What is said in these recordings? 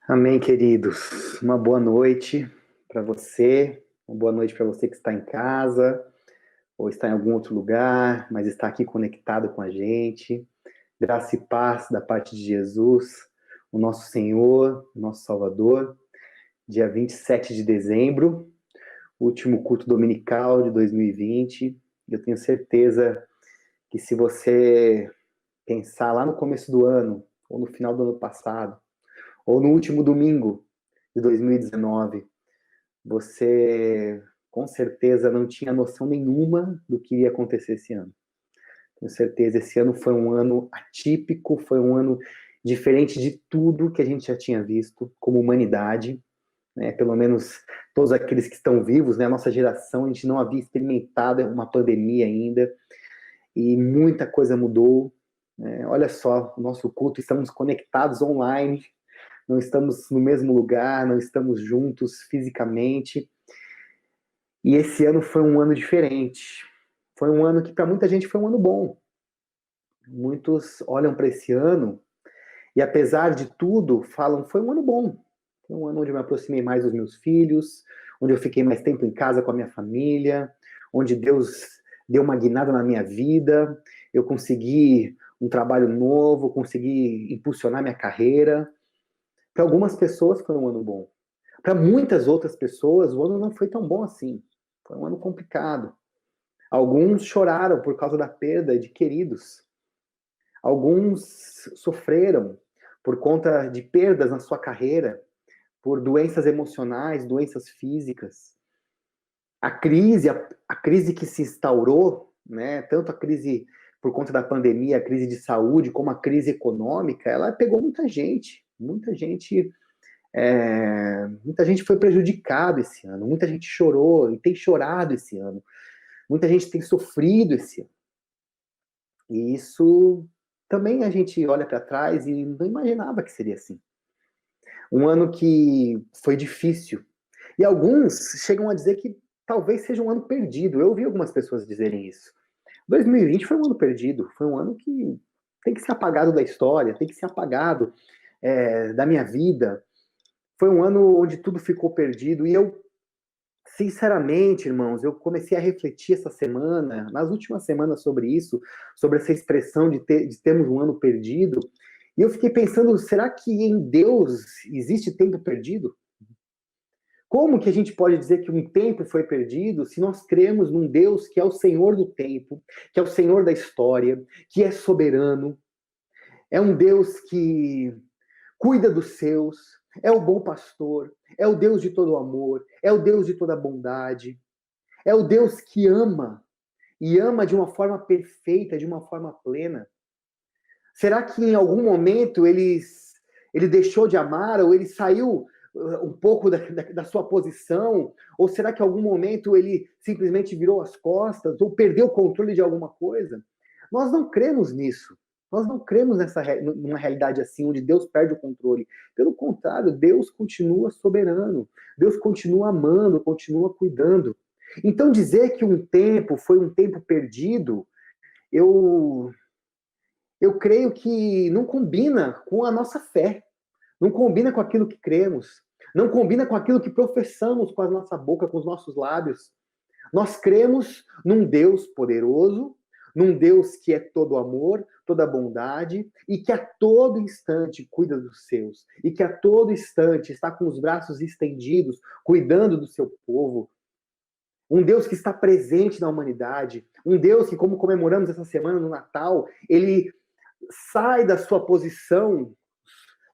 Amém, queridos. Uma boa noite para você, uma boa noite para você que está em casa ou está em algum outro lugar, mas está aqui conectado com a gente. Graça e paz da parte de Jesus, o nosso Senhor, o nosso Salvador. Dia 27 de dezembro, último culto dominical de 2020. Eu tenho certeza que se você pensar lá no começo do ano, ou no final do ano passado, ou no último domingo de 2019, você com certeza não tinha noção nenhuma do que iria acontecer esse ano. Tenho certeza, esse ano foi um ano atípico, foi um ano diferente de tudo que a gente já tinha visto como humanidade, né? Pelo menos todos aqueles que estão vivos, né? A nossa geração, a gente não havia experimentado uma pandemia ainda, e muita coisa mudou, né? Olha só, o nosso culto, estamos conectados online, não estamos no mesmo lugar, não estamos juntos fisicamente. E esse ano foi um ano diferente. Foi um ano que para muita gente foi um ano bom. Muitos olham para esse ano e, apesar de tudo, falam: foi um ano bom. Foi um ano onde eu me aproximei mais dos meus filhos, onde eu fiquei mais tempo em casa com a minha família, onde Deus deu uma guinada na minha vida, eu consegui um trabalho novo, consegui impulsionar minha carreira. Para algumas pessoas foi um ano bom. Para muitas outras pessoas, o ano não foi tão bom assim. Foi um ano complicado. Alguns choraram por causa da perda de queridos. Alguns sofreram por conta de perdas na sua carreira, por doenças emocionais, doenças físicas. A crise que se instaurou, né, tanto a crise por conta da pandemia, a crise de saúde, como a crise econômica, ela pegou muita gente. Muita gente foi prejudicada esse ano, muita gente chorou e tem chorado esse ano, muita gente tem sofrido esse ano. E isso também a gente olha para trás e não imaginava que seria assim. Um ano que foi difícil. E alguns chegam a dizer que talvez seja um ano perdido. Eu ouvi algumas pessoas dizerem isso. 2020 foi um ano perdido, foi um ano que tem que ser apagado da história, tem que ser apagado da minha vida. Foi um ano onde tudo ficou perdido. E eu, sinceramente, irmãos, eu comecei a refletir essa semana, nas últimas semanas, sobre isso, sobre essa expressão de termos um ano perdido, e eu fiquei pensando, será que em Deus existe tempo perdido? Como que a gente pode dizer que um tempo foi perdido se nós cremos num Deus que é o Senhor do tempo, que é o Senhor da história, que é soberano, é um Deus que cuida dos seus, é o bom pastor, é o Deus de todo amor, é o Deus de toda bondade, é o Deus que ama, e ama de uma forma perfeita, de uma forma plena. Será que em algum momento ele deixou de amar, ou ele saiu um pouco da sua posição? Ou será que em algum momento ele simplesmente virou as costas, ou perdeu o controle de alguma coisa? Nós não cremos nisso. Nós não cremos numa realidade assim, onde Deus perde o controle. Pelo contrário, Deus continua soberano. Deus continua amando, continua cuidando. Então, dizer que um tempo foi um tempo perdido, eu, eu creio que não combina com a nossa fé, não combina com aquilo que cremos, não combina com aquilo que professamos com a nossa boca, com os nossos lábios. Nós cremos num Deus poderoso, num Deus que é todo amor, toda bondade, e que a todo instante cuida dos seus, e que a todo instante está com os braços estendidos, cuidando do seu povo. Um Deus que está presente na humanidade, um Deus que, como comemoramos essa semana no Natal, ele sai da sua posição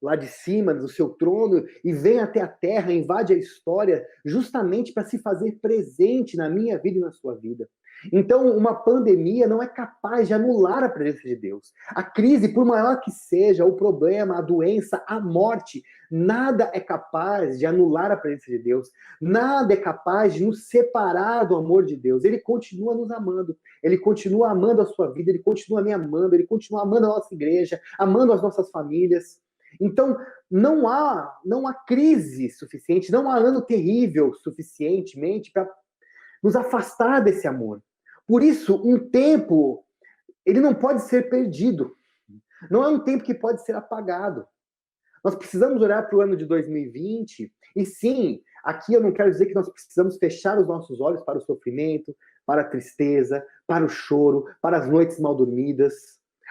lá de cima, do seu trono, e vem até a terra, invade a história, justamente para se fazer presente na minha vida e na sua vida. Então, uma pandemia não é capaz de anular a presença de Deus. A crise, por maior que seja, o problema, a doença, a morte, nada é capaz de anular a presença de Deus. Nada é capaz de nos separar do amor de Deus. Ele continua nos amando. Ele continua amando a sua vida, ele continua me amando, ele continua amando a nossa igreja, amando as nossas famílias. Então, não há crise suficiente, não há ano terrível suficientemente para nos afastar desse amor. Por isso, um tempo, ele não pode ser perdido. Não é um tempo que pode ser apagado. Nós precisamos olhar para o ano de 2020, e sim, aqui eu não quero dizer que nós precisamos fechar os nossos olhos para o sofrimento, para a tristeza, para o choro, para as noites mal dormidas,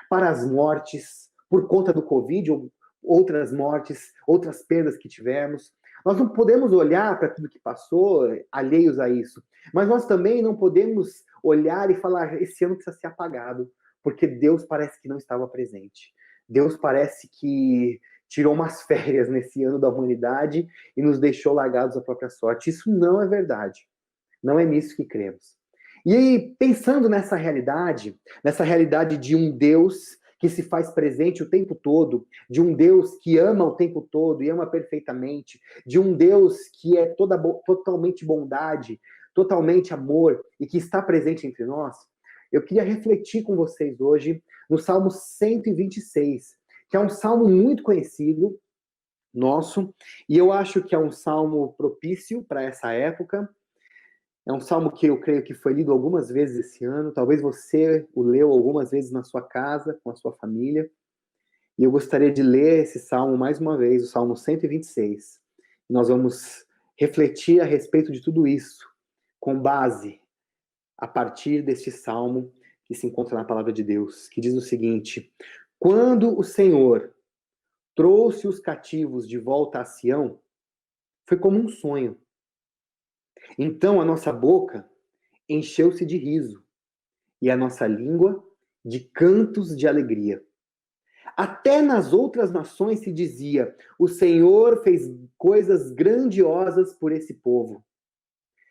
para as mortes, por conta do Covid, ou outras mortes, outras perdas que tivemos. Nós não podemos olhar para tudo que passou alheios a isso, mas nós também não podemos olhar e falar, esse ano precisa ser apagado, porque Deus parece que não estava presente. Deus parece que tirou umas férias nesse ano da humanidade e nos deixou largados à própria sorte. Isso não é verdade. Não é nisso que cremos. E aí, pensando nessa realidade de um Deus que se faz presente o tempo todo, de um Deus que ama o tempo todo e ama perfeitamente, de um Deus que é totalmente bondade, totalmente amor e que está presente entre nós, eu queria refletir com vocês hoje no Salmo 126, que é um salmo muito conhecido nosso, e eu acho que é um salmo propício para essa época. É um salmo que eu creio que foi lido algumas vezes esse ano. Talvez você o leu algumas vezes na sua casa, com a sua família. E eu gostaria de ler esse salmo mais uma vez, o Salmo 126. E nós vamos refletir a respeito de tudo isso, com base a partir deste salmo que se encontra na palavra de Deus, que diz o seguinte: quando o Senhor trouxe os cativos de volta a Sião, foi como um sonho. Então a nossa boca encheu-se de riso e a nossa língua de cantos de alegria. Até nas outras nações se dizia: o Senhor fez coisas grandiosas por esse povo.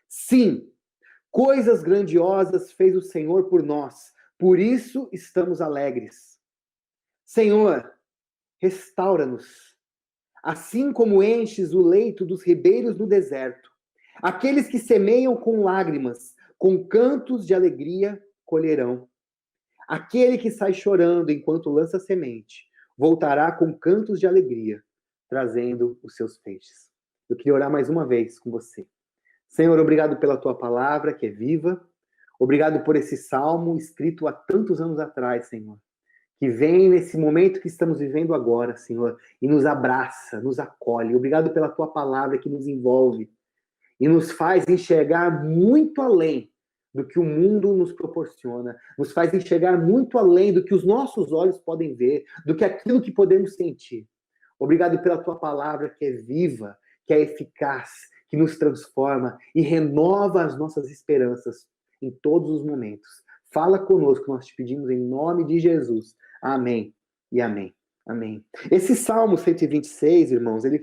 Sim, coisas grandiosas fez o Senhor por nós, por isso estamos alegres. Senhor, restaura-nos, assim como enches o leito dos ribeiros no deserto. Aqueles que semeiam com lágrimas, com cantos de alegria, colherão. Aquele que sai chorando enquanto lança semente, voltará com cantos de alegria, trazendo os seus feixes. Eu queria orar mais uma vez com você. Senhor, obrigado pela tua palavra, que é viva. Obrigado por esse salmo escrito há tantos anos atrás, Senhor, que vem nesse momento que estamos vivendo agora, Senhor, e nos abraça, nos acolhe. Obrigado pela tua palavra que nos envolve e nos faz enxergar muito além do que o mundo nos proporciona, nos faz enxergar muito além do que os nossos olhos podem ver, do que aquilo que podemos sentir. Obrigado pela tua palavra que é viva, que é eficaz, que nos transforma e renova as nossas esperanças em todos os momentos. Fala conosco, nós te pedimos em nome de Jesus. Amém e amém. Amém. Esse Salmo 126, irmãos, ele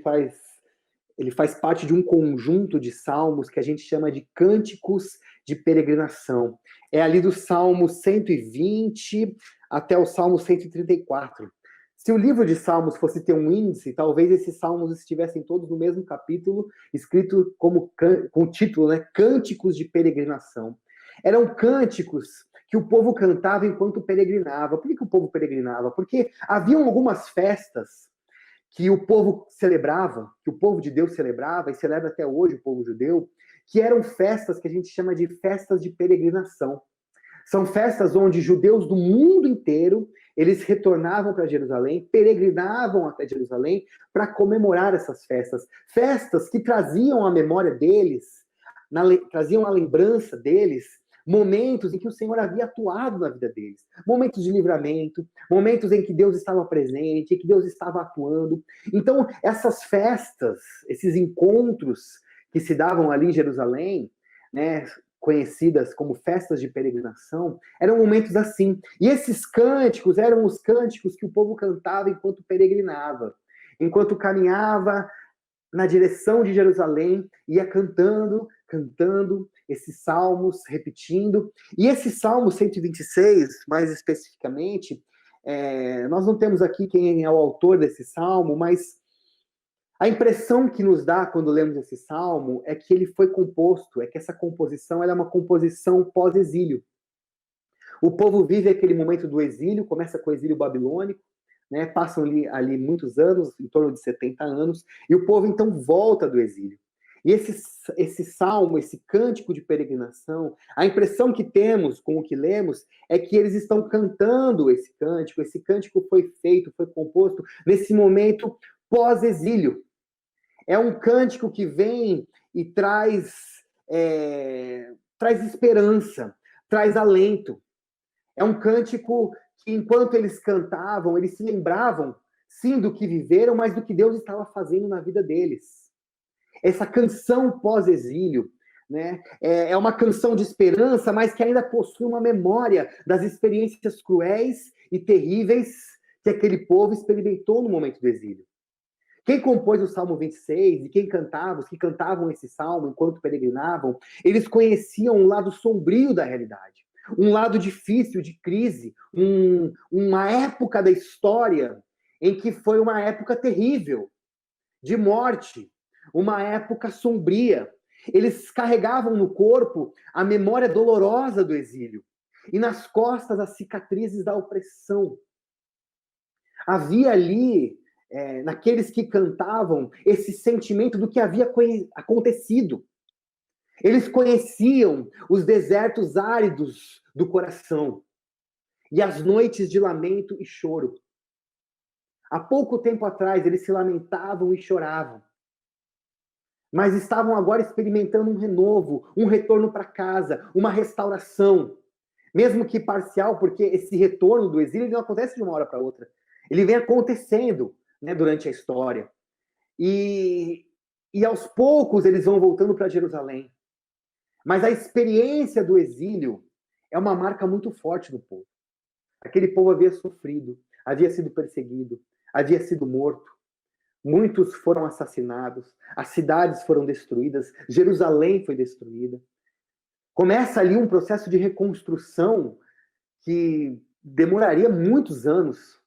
faz parte de um conjunto de salmos que a gente chama de cânticos de peregrinação. É ali do Salmo 120 até o Salmo 134. Se o livro de Salmos fosse ter um índice, talvez esses salmos estivessem todos no mesmo capítulo, escrito com o título, né, Cânticos de Peregrinação. Eram cânticos que o povo cantava enquanto peregrinava. Por que o povo peregrinava? Porque haviam algumas festas que o povo celebrava, que o povo de Deus celebrava, e celebra até hoje o povo judeu, que eram festas que a gente chama de festas de peregrinação. São festas onde judeus do mundo inteiro, eles retornavam para Jerusalém, peregrinavam até Jerusalém para comemorar essas festas. Festas que traziam a memória deles, traziam a lembrança deles, momentos em que o Senhor havia atuado na vida deles. Momentos de livramento, momentos em que Deus estava presente, em que Deus estava atuando. Então, essas festas, esses encontros que se davam ali em Jerusalém, né, conhecidas como festas de peregrinação, eram momentos assim. E esses cânticos eram os cânticos que o povo cantava enquanto peregrinava, enquanto caminhava na direção de Jerusalém, ia cantando esses salmos, repetindo. E esse Salmo 126, mais especificamente, nós não temos aqui quem é o autor desse salmo, mas a impressão que nos dá quando lemos esse salmo é que ele foi composto, é que essa composição ela é uma composição pós-exílio. O povo vive aquele momento do exílio, começa com o exílio babilônico, né, passam ali muitos anos, em torno de 70 anos, e o povo então volta do exílio. E esse salmo, esse cântico de peregrinação, a impressão que temos com o que lemos é que eles estão cantando esse cântico foi feito, foi composto nesse momento pós-exílio. É um cântico que vem e traz esperança, traz alento. É um cântico que, enquanto eles cantavam, eles se lembravam, sim, do que viveram, mas do que Deus estava fazendo na vida deles. Essa canção pós-exílio, né, é uma canção de esperança, mas que ainda possui uma memória das experiências cruéis e terríveis que aquele povo experimentou no momento do exílio. Quem compôs o Salmo 26 e quem cantava, os que cantavam esse salmo enquanto peregrinavam, eles conheciam um lado sombrio da realidade, um lado difícil de crise, uma época da história em que foi uma época terrível, de morte, uma época sombria. Eles carregavam no corpo a memória dolorosa do exílio e nas costas as cicatrizes da opressão. Havia ali, naqueles que cantavam, esse sentimento do que havia acontecido. Eles conheciam os desertos áridos do coração e as noites de lamento e choro. Há pouco tempo atrás, eles se lamentavam e choravam, mas estavam agora experimentando um renovo, um retorno para casa, uma restauração, mesmo que parcial, porque esse retorno do exílio não acontece de uma hora para outra. Ele vem acontecendo, né, durante a história. E aos poucos eles vão voltando para Jerusalém. Mas a experiência do exílio é uma marca muito forte do povo. Aquele povo havia sofrido, havia sido perseguido, havia sido morto. Muitos foram assassinados, as cidades foram destruídas, Jerusalém foi destruída. Começa ali um processo de reconstrução que demoraria muitos anos,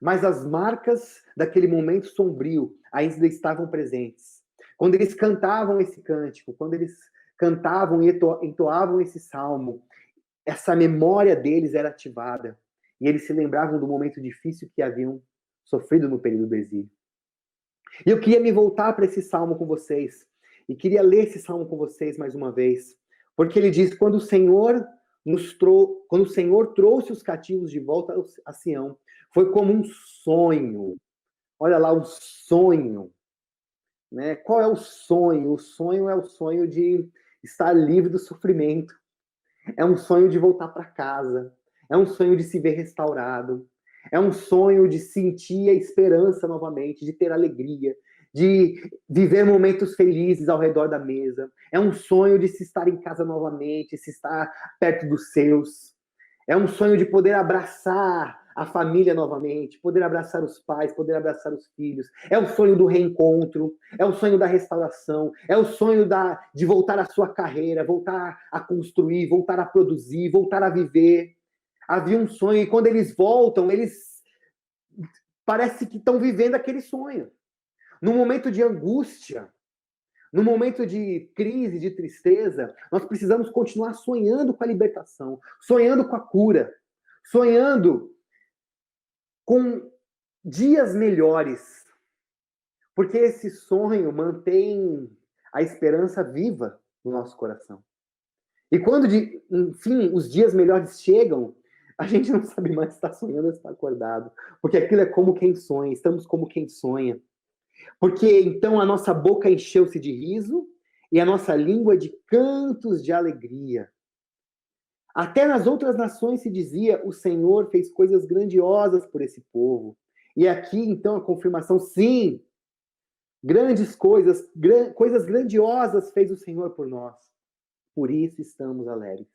mas as marcas daquele momento sombrio ainda estavam presentes. Quando eles cantavam esse cântico, quando eles cantavam e entoavam esse salmo, essa memória deles era ativada. E eles se lembravam do momento difícil que haviam sofrido no período do exílio. E eu queria me voltar para esse salmo com vocês. E queria ler esse salmo com vocês mais uma vez. Porque ele diz, quando o Senhor trouxe os cativos de volta a Sião, foi como um sonho. Olha lá, um sonho. Né? Qual é o sonho? O sonho é o sonho de estar livre do sofrimento. É um sonho de voltar para casa. É um sonho de se ver restaurado. É um sonho de sentir a esperança novamente, de ter alegria, de viver momentos felizes ao redor da mesa. É um sonho de se estar em casa novamente, se estar perto dos seus. É um sonho de poder abraçar a família novamente, poder abraçar os pais, poder abraçar os filhos. É o sonho do reencontro, é o sonho da restauração, é o sonho de voltar à sua carreira, voltar a construir, voltar a produzir, voltar a viver. Havia um sonho, e quando eles voltam, eles parece que estão vivendo aquele sonho. No momento de angústia, no momento de crise, de tristeza, nós precisamos continuar sonhando com a libertação, sonhando com a cura, sonhando com dias melhores, porque esse sonho mantém a esperança viva no nosso coração. E quando, enfim, os dias melhores chegam, a gente não sabe mais se está sonhando ou se está acordado, porque aquilo é como quem sonha, estamos como quem sonha. Porque então a nossa boca encheu-se de riso e a nossa língua de cantos de alegria. Até nas outras nações se dizia, o Senhor fez coisas grandiosas por esse povo. E aqui então a confirmação, sim, grandes coisas, coisas grandiosas fez o Senhor por nós. Por isso estamos alegres.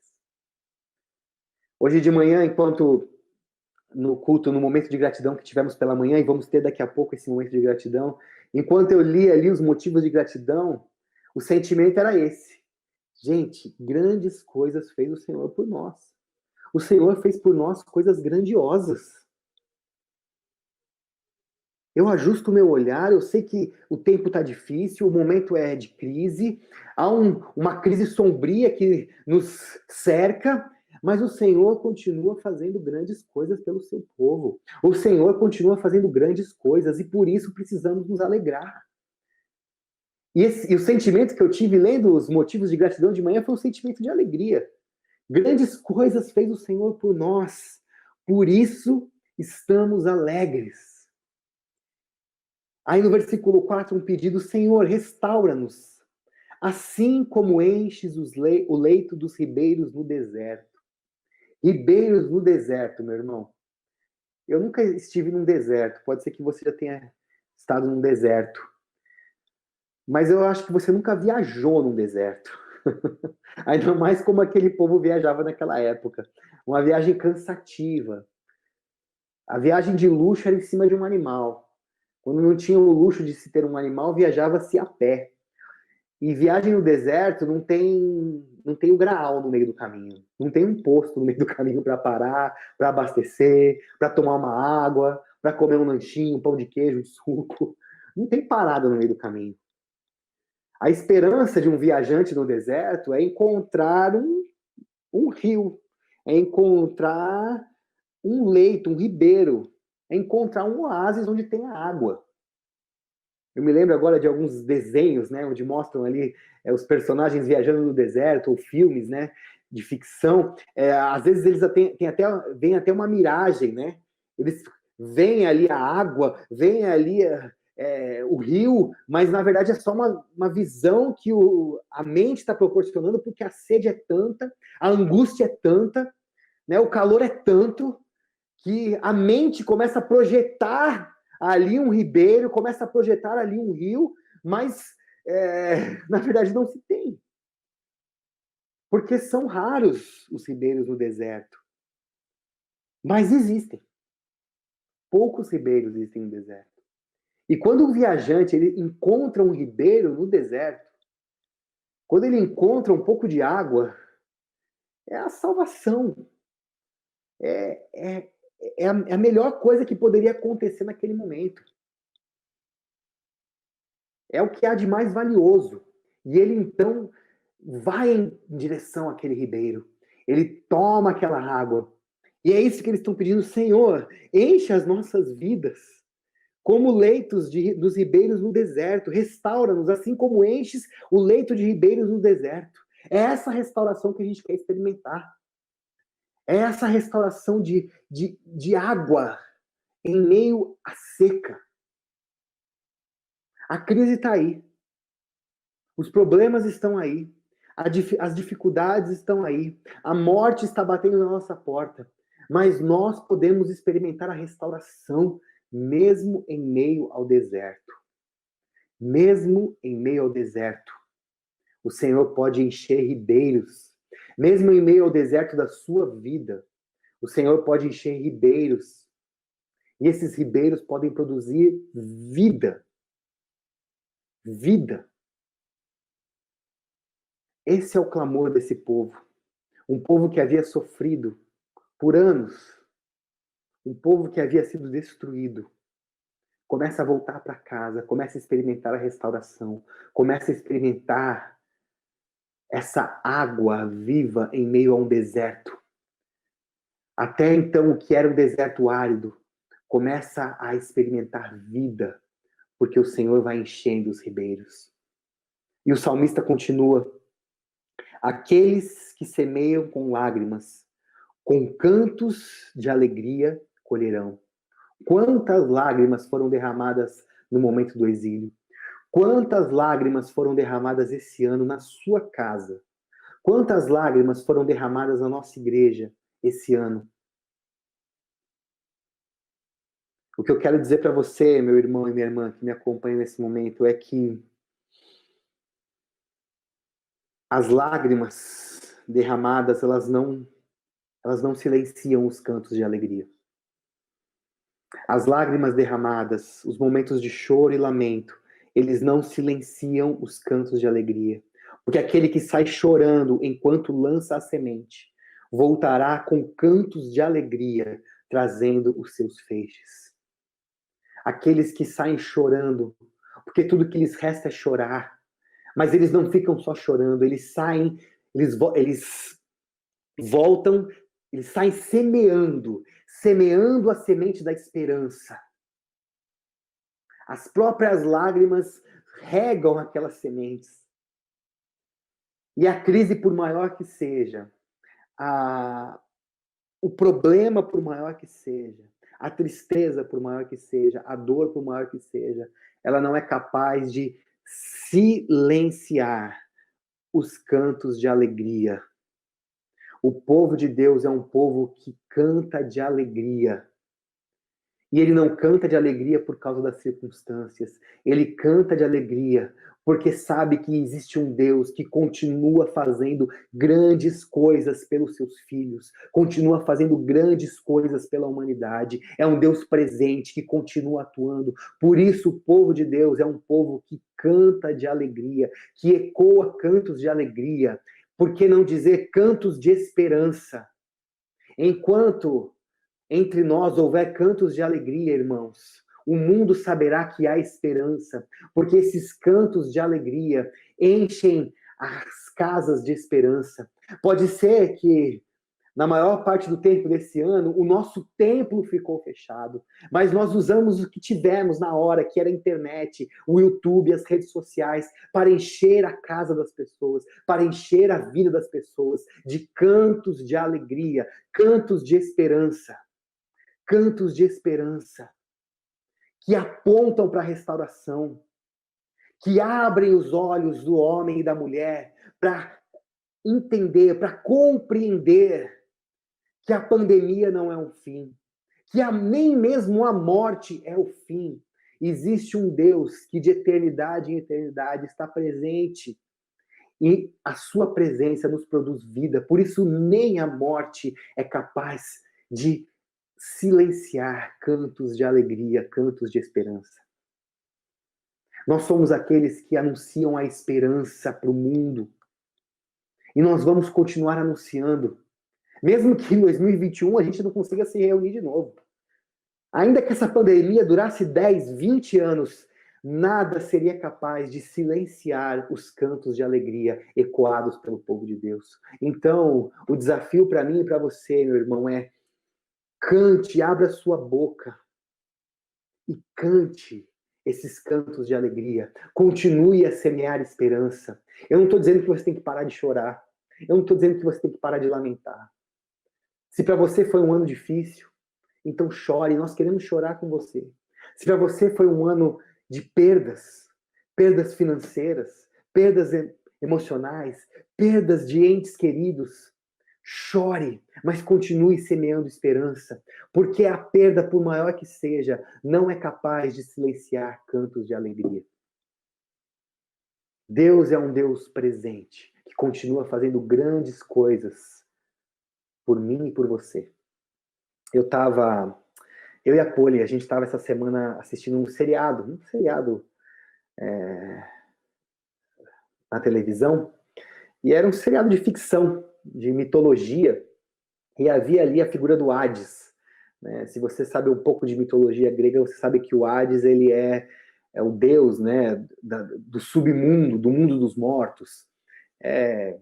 Hoje de manhã, enquanto no culto, no momento de gratidão que tivemos pela manhã, e vamos ter daqui a pouco esse momento de gratidão, enquanto eu li ali os motivos de gratidão, o sentimento era esse. Gente, grandes coisas fez o Senhor por nós. O Senhor fez por nós coisas grandiosas. Eu ajusto o meu olhar, eu sei que o tempo está difícil, o momento é de crise, há uma crise sombria que nos cerca, mas o Senhor continua fazendo grandes coisas pelo seu povo. O Senhor continua fazendo grandes coisas e por isso precisamos nos alegrar. E o sentimento que eu tive lendo os motivos de gratidão de manhã foi um sentimento de alegria. Grandes coisas fez o Senhor por nós, por isso estamos alegres. Aí no versículo 4, um pedido: Senhor, restaura-nos, assim como enches o leito dos ribeiros no deserto. Ribeiros no deserto, meu irmão. Eu nunca estive num deserto, pode ser que você já tenha estado num deserto, mas eu acho que você nunca viajou num deserto. Ainda mais como aquele povo viajava naquela época. Uma viagem cansativa. A viagem de luxo era em cima de um animal. Quando não tinha o luxo de se ter um animal, viajava-se a pé. E viagem no deserto não tem o graal no meio do caminho. Não tem um posto no meio do caminho para parar, para abastecer, para tomar uma água, para comer um lanchinho, um pão de queijo, um suco. Não tem parada no meio do caminho. A esperança de um viajante no deserto é encontrar um rio, é encontrar um leito, um ribeiro, é encontrar um oásis onde tem água. Eu me lembro agora de alguns desenhos, né, onde mostram ali os personagens viajando no deserto, ou filmes, né, de ficção. Às vezes eles vêm até uma miragem, né? Eles veem ali a água, veem ali o rio, mas na verdade é só uma visão que a mente está proporcionando, porque a sede é tanta, a angústia é tanta, né, o calor é tanto, que a mente começa a projetar ali um ribeiro, começa a projetar ali um rio, mas na verdade não se tem. Porque são raros os ribeiros no deserto. Mas existem. Poucos ribeiros existem no deserto. E quando um viajante ele encontra um ribeiro no deserto, quando ele encontra um pouco de água, é a salvação. É a melhor coisa que poderia acontecer naquele momento. É o que há de mais valioso. E ele então vai em direção àquele ribeiro. Ele toma aquela água. E é isso que eles estão pedindo: Senhor, enche as nossas vidas como leitos dos ribeiros no deserto. Restaura-nos, assim como enches o leito de ribeiros no deserto. É essa restauração que a gente quer experimentar. É essa restauração de água em meio à seca. A crise está aí. Os problemas estão aí. As dificuldades estão aí. A morte está batendo na nossa porta. Mas nós podemos experimentar a restauração mesmo em meio ao deserto. Mesmo em meio ao deserto, o Senhor pode encher ribeiros. Mesmo em meio ao deserto da sua vida, o Senhor pode encher ribeiros. E esses ribeiros podem produzir vida. Vida. Esse é o clamor desse povo. Um povo que havia sofrido por anos. Um povo que havia sido destruído. Começa a voltar para casa, começa a experimentar a restauração, começa a experimentar essa água viva em meio a um deserto. Até então, o que era um deserto árido começa a experimentar vida, porque o Senhor vai enchendo os ribeiros. E o salmista continua: aqueles que semeiam com lágrimas, com cantos de alegria colherão. Quantas lágrimas foram derramadas no momento do exílio? Quantas lágrimas foram derramadas esse ano na sua casa? Quantas lágrimas foram derramadas na nossa igreja esse ano? O que eu quero dizer para você, meu irmão e minha irmã, que me acompanham nesse momento, é que as lágrimas derramadas, elas não silenciam os cantos de alegria. As lágrimas derramadas, os momentos de choro e lamento, eles não silenciam os cantos de alegria. Porque aquele que sai chorando enquanto lança a semente, voltará com cantos de alegria, trazendo os seus feixes. Aqueles que saem chorando, porque tudo que lhes resta é chorar, mas eles não ficam só chorando, eles saem, eles voltam, eles saem semeando a semente da esperança. As próprias lágrimas regam aquelas sementes. E a crise, por maior que seja, o problema, por maior que seja, A tristeza, por maior que seja, a dor, por maior que seja, ela não é capaz de silenciar os cantos de alegria. O povo de Deus é um povo que canta de alegria. E ele não canta de alegria por causa das circunstâncias. Ele canta de alegria porque sabe que existe um Deus que continua fazendo grandes coisas pelos seus filhos, continua fazendo grandes coisas pela humanidade. É um Deus presente que continua atuando. Por isso, o povo de Deus é um povo que canta de alegria, que ecoa cantos de alegria. Por que não dizer cantos de esperança? Enquanto entre nós houver cantos de alegria, irmãos, o mundo saberá que há esperança, porque esses cantos de alegria enchem as casas de esperança. Pode ser que, na maior parte do tempo desse ano, o nosso templo ficou fechado, mas nós usamos o que tivemos na hora, que era a internet, o YouTube, as redes sociais, para encher a casa das pessoas, para encher a vida das pessoas de cantos de alegria, cantos de esperança. Cantos de esperança que apontam para a restauração, que abrem os olhos do homem e da mulher para entender, para compreender que a pandemia não é um fim, que nem mesmo a morte é o fim. Existe um Deus que de eternidade em eternidade está presente e a sua presença nos produz vida. Por isso nem a morte é capaz de silenciar cantos de alegria, cantos de esperança. Nós somos aqueles que anunciam a esperança para o mundo. E nós vamos continuar anunciando. Mesmo que em 2021 a gente não consiga se reunir de novo. Ainda que essa pandemia durasse 10, 20 anos, nada seria capaz de silenciar os cantos de alegria ecoados pelo povo de Deus. Então, o desafio para mim e para você, meu irmão, é cante, abra sua boca e cante esses cantos de alegria. Continue a semear esperança. Eu não estou dizendo que você tem que parar de chorar. Eu não estou dizendo que você tem que parar de lamentar. Se para você foi um ano difícil, então chore. Nós queremos chorar com você. Se para você foi um ano de perdas, perdas financeiras, perdas emocionais, perdas de entes queridos, chore, mas continue semeando esperança, porque a perda, por maior que seja, não é capaz de silenciar cantos de alegria. Deus é um Deus presente, que continua fazendo grandes coisas por mim e por você. Eu e a Poli, a gente estava essa semana assistindo um seriado na televisão, e era um seriado de ficção, de mitologia, e havia ali a figura do Hades. Né? Se você sabe um pouco de mitologia grega, você sabe que o Hades ele é o deus, né, do submundo, do mundo dos mortos. A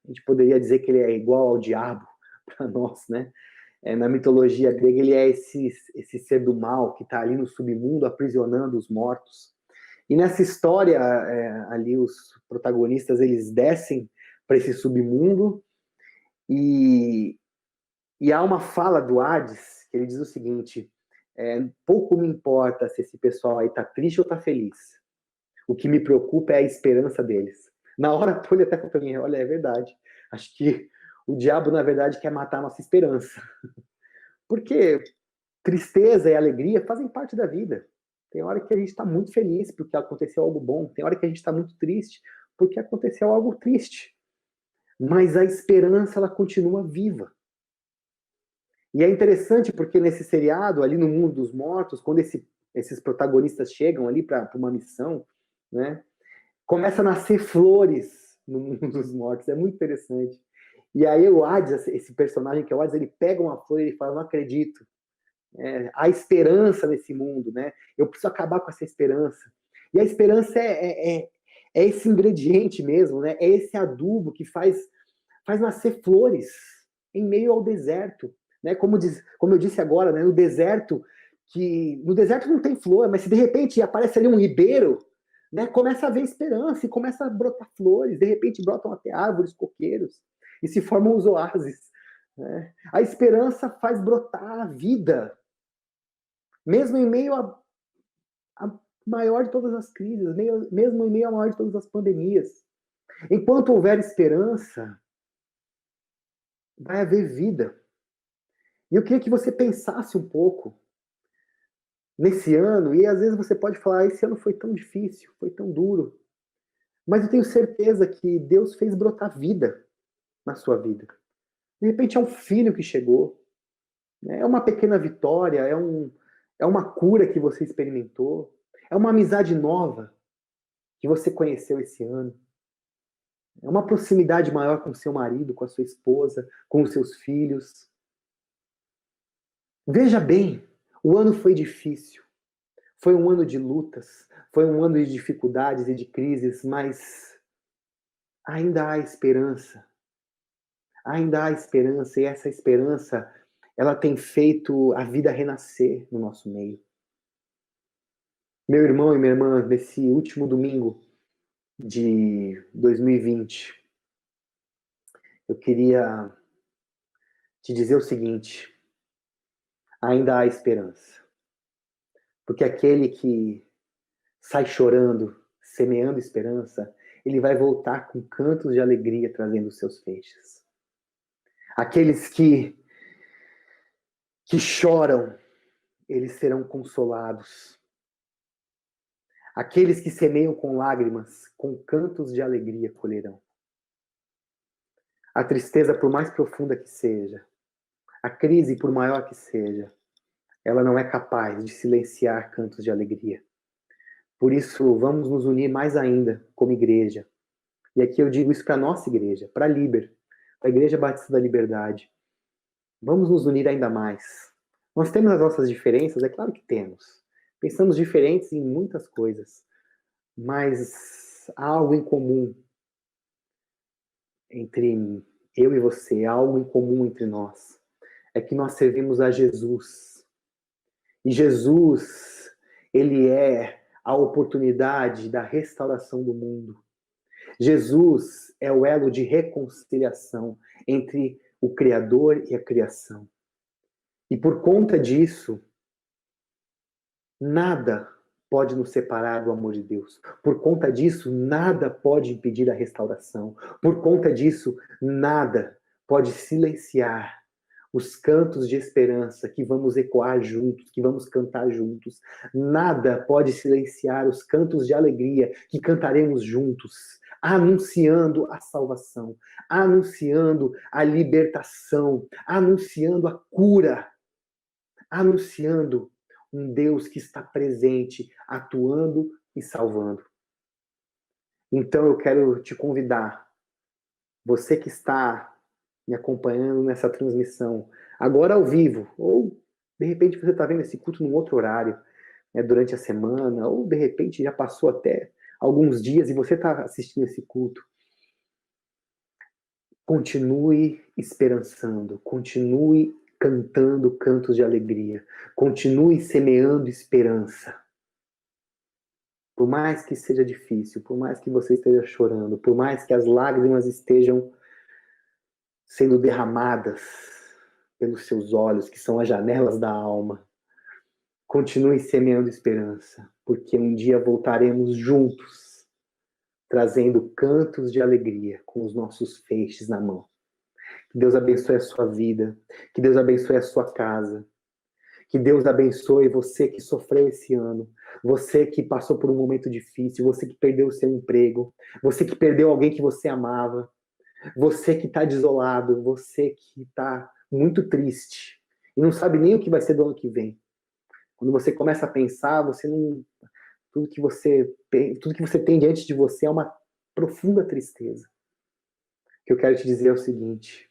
gente poderia dizer que ele é igual ao diabo para nós, né? Na mitologia grega, ele é esse ser do mal que está ali no submundo aprisionando os mortos. E nessa história, ali os protagonistas eles descem para esse submundo e há uma fala do Hades que ele diz o seguinte: pouco me importa se esse pessoal aí está triste ou está feliz. O que me preocupa é a esperança deles. Na hora, a Poli até falou para mim: olha, é verdade. Acho que o diabo, na verdade, quer matar a nossa esperança. Porque tristeza e alegria fazem parte da vida. Tem hora que a gente está muito feliz porque aconteceu algo bom. Tem hora que a gente está muito triste porque aconteceu algo triste. Mas a esperança, ela continua viva. E é interessante porque nesse seriado, ali no mundo dos mortos, quando esses protagonistas chegam ali para uma missão, né, começa a nascer flores no mundo dos mortos. É muito interessante. E aí o Hades, esse personagem que é o Hades, ele pega uma flor e ele fala: não acredito. Há esperança nesse mundo, né? Eu preciso acabar com essa esperança. E a esperança é esse ingrediente mesmo, né? É esse adubo que faz nascer flores em meio ao deserto, né? Como eu disse agora, né? No deserto não tem flor, mas se de repente aparece ali um ribeiro, né? Começa a haver esperança e começa a brotar flores. De repente brotam até árvores, coqueiros e se formam os oásis. Né? A esperança faz brotar a vida. Mesmo em meio a maior de todas as crises, mesmo em meio à maior de todas as pandemias. Enquanto houver esperança, vai haver vida. E eu queria que você pensasse um pouco nesse ano, e às vezes você pode falar, esse ano foi tão difícil, foi tão duro, mas eu tenho certeza que Deus fez brotar vida na sua vida. De repente é um filho que chegou, né? É uma pequena vitória, é uma cura que você experimentou, é uma amizade nova que você conheceu esse ano, é uma proximidade maior com seu marido, com a sua esposa, com os seus filhos. Veja bem, o ano foi difícil, foi um ano de lutas, foi um ano de dificuldades e de crises, mas ainda há esperança. Ainda há esperança, e essa esperança, ela tem feito a vida renascer no nosso meio. Meu irmão e minha irmã, nesse último domingo de 2020, eu queria te dizer o seguinte: ainda há esperança. Porque aquele que sai chorando, semeando esperança, ele vai voltar com cantos de alegria trazendo os seus feixes. Aqueles que choram, eles serão consolados. Aqueles que semeiam com lágrimas, com cantos de alegria colherão. A tristeza, por mais profunda que seja, a crise, por maior que seja, ela não é capaz de silenciar cantos de alegria. Por isso, vamos nos unir mais ainda como igreja. E aqui eu digo isso para a nossa igreja, para a Liber, para a Igreja Batista da Liberdade. Vamos nos unir ainda mais. Nós temos as nossas diferenças, é claro que temos. Pensamos diferentes em muitas coisas, mas há algo em comum entre eu e você, há algo em comum entre nós. É que nós servimos a Jesus. E Jesus, ele é a oportunidade da restauração do mundo. Jesus é o elo de reconciliação entre o Criador e a criação. E por conta disso, nada pode nos separar do amor de Deus. Por conta disso, nada pode impedir a restauração. Por conta disso, nada pode silenciar os cantos de esperança que vamos ecoar juntos, que vamos cantar juntos. Nada pode silenciar os cantos de alegria que cantaremos juntos, anunciando a salvação, anunciando a libertação, anunciando a cura, anunciando um Deus que está presente, atuando e salvando. Então eu quero te convidar, você que está me acompanhando nessa transmissão, agora ao vivo, ou de repente você está vendo esse culto num outro horário, né, durante a semana, ou de repente já passou até alguns dias e você está assistindo esse culto. Continue esperançando, continue cantando cantos de alegria, continue semeando esperança. Por mais que seja difícil, por mais que você esteja chorando, por mais que as lágrimas estejam sendo derramadas pelos seus olhos, que são as janelas da alma, continue semeando esperança, porque um dia voltaremos juntos, trazendo cantos de alegria com os nossos feixes na mão. Que Deus abençoe a sua vida, que Deus abençoe a sua casa, que Deus abençoe você que sofreu esse ano, você que passou por um momento difícil, você que perdeu o seu emprego, você que perdeu alguém que você amava, você que está desolado, você que está muito triste e não sabe nem o que vai ser do ano que vem. Quando você começa a pensar, você não, tudo que você tem diante de você é uma profunda tristeza. O que eu quero te dizer é o seguinte: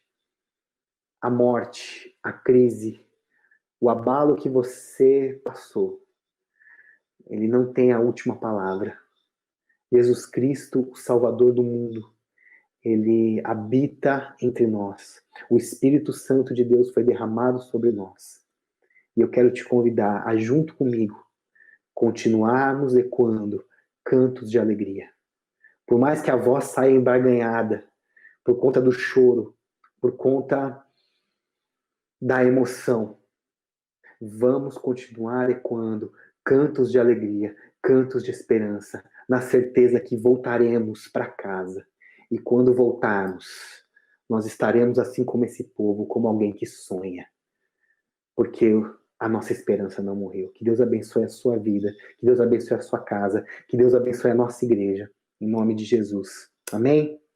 a morte, a crise, o abalo que você passou, ele não tem a última palavra. Jesus Cristo, o Salvador do mundo, ele habita entre nós. O Espírito Santo de Deus foi derramado sobre nós. E eu quero te convidar a, junto comigo, continuarmos ecoando cantos de alegria. Por mais que a voz saia embarganhada, por conta do choro, por conta da emoção, vamos continuar ecoando cantos de alegria, cantos de esperança, na certeza que voltaremos para casa. E quando voltarmos, nós estaremos assim como esse povo, como alguém que sonha. Porque a nossa esperança não morreu. Que Deus abençoe a sua vida, que Deus abençoe a sua casa, que Deus abençoe a nossa igreja. Em nome de Jesus. Amém?